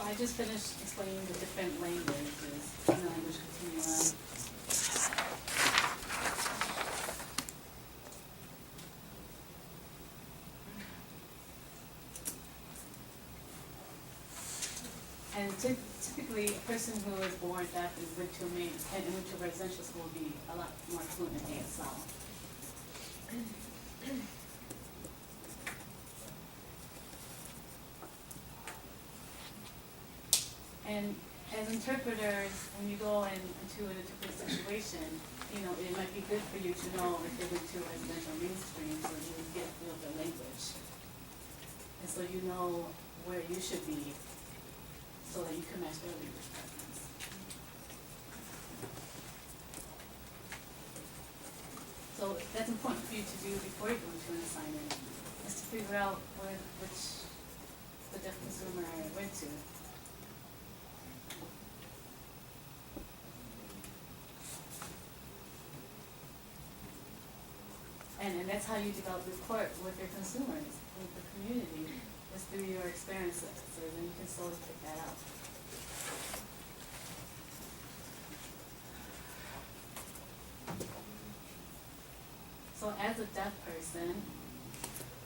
I just finished explaining the different languages in the language continuum. And typically, a person who is born deaf and went to a residential school would be a lot more fluent in ASL. And as interpreters, when you go into an interpretive situation, it might be good for you to know if they went to a residential mainstream, so you get a feel of their language. And so you know where you should be, so that you can match their language preference. So that's important for you to do before you go into an assignment, is to figure out which the deaf consumer went to. And that's how you develop rapport with your consumers, with the community, is through your experiences, so then you can slowly pick that up. So as a deaf person,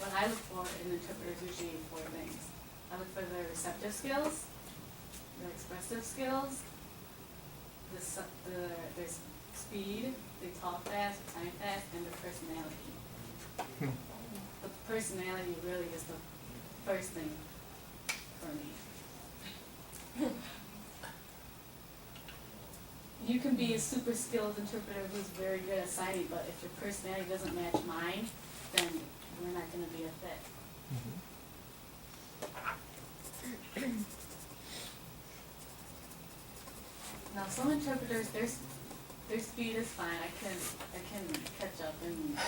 what I look for in interpreters is usually 4 things. I look for their receptive skills, their expressive skills, their speed, they talk fast, time fast, and their personality. The personality really is the first thing for me. You can be a super skilled interpreter who's very good at signing, but if your personality doesn't match mine, then we're not going to be a fit. Now, some interpreters, their speed is fine. I can catch up and.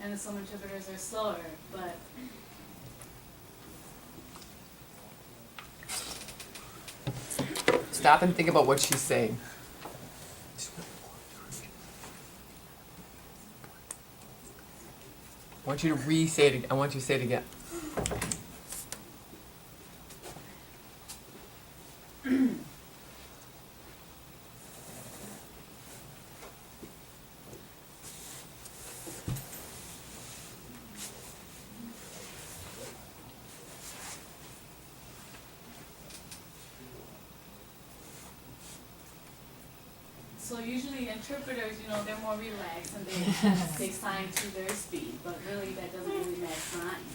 And some interpreters are slower, but stop and think about what she's saying. I want you to re-say it. I want you to say it again. so usually interpreters, they're more relaxed and they sign to their speed, but really that doesn't really match mine.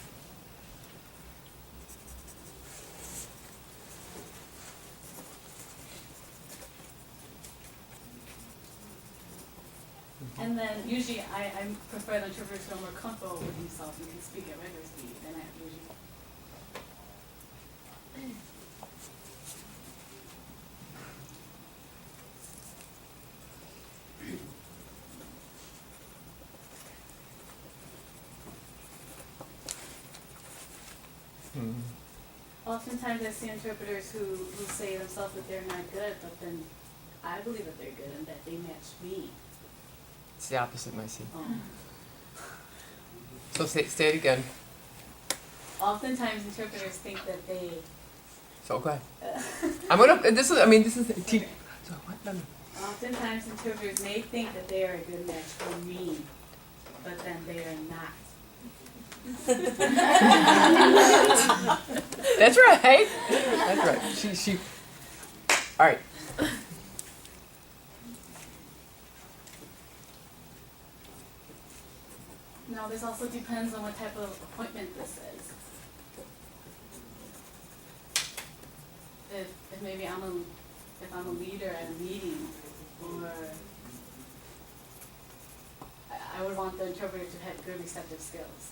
And then usually I prefer the interpreters who are more comfortable with themselves and can speak at regular speed, and I usually. Oftentimes I see interpreters who say themselves that they're not good, but then I believe that they're good and that they match me. It's the opposite, Maisie. Um, So say it again. Oftentimes interpreters think that they. So go ahead. I'm gonna. This is. I mean, this is. Okay. So what? No, no. Oftentimes interpreters may think that they are a good match for me, but then they are not. That's right. That's right. She. All right. Now, this also depends on what type of appointment this is. If maybe if I'm a leader at a meeting, or I would want the interpreter to have good receptive skills.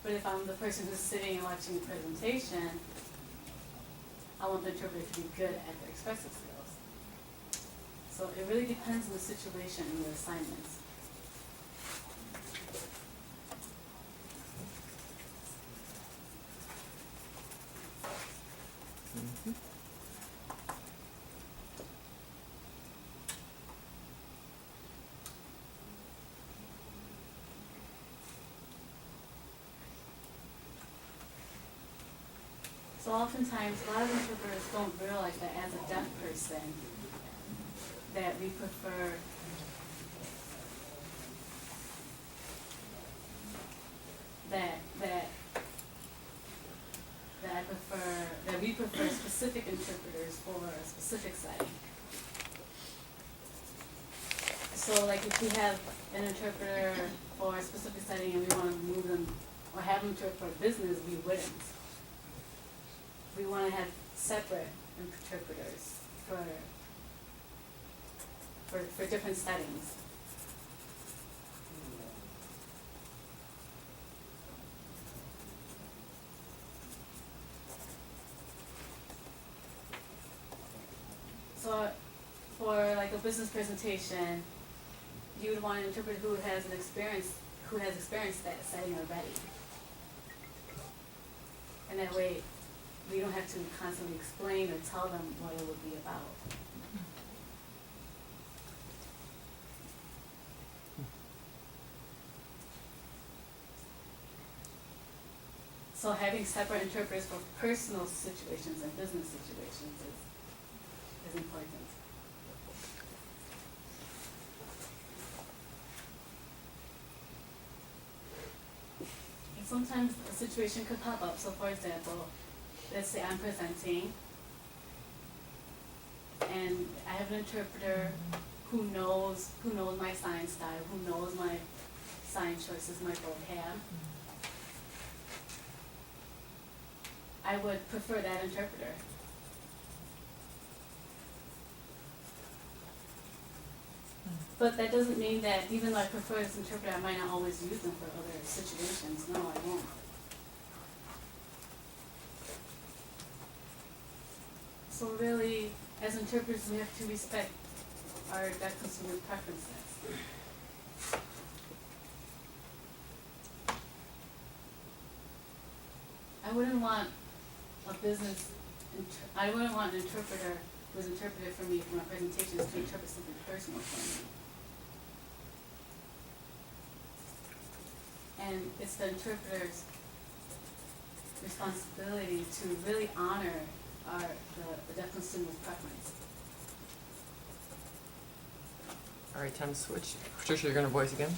But if I'm the person who's sitting and watching the presentation, I want the interpreter to be good at their expressive skills. So it really depends on the situation and the assignments. So oftentimes, a lot of interpreters don't realize that as a deaf person, that we prefer that we prefer specific interpreters for a specific setting. So like if we have an interpreter for a specific setting and we want to move them or have them interpret for business, we wouldn't. We want to have separate interpreters for different settings. So for like a business presentation, you would want an interpreter who has experienced that setting already. And that way, we don't have to constantly explain or tell them what it would be about. So having separate interpreters for personal situations and business situations is important. And sometimes a situation could pop up. So for example, let's say I'm presenting and I have an interpreter who knows my sign style, who knows my sign choices, my vocab. I would prefer that interpreter. But that doesn't mean that even though I prefer this interpreter, I might not always use them for other situations. No, I won't. So really, as interpreters, we have to respect our deaf consumer preferences. I wouldn't want I wouldn't want an interpreter who's interpreted for me for my presentations to interpret something personal for me. And it's the interpreter's responsibility to really honor the deaf consumer's preference. All right, time to switch. Patricia, you're gonna voice again?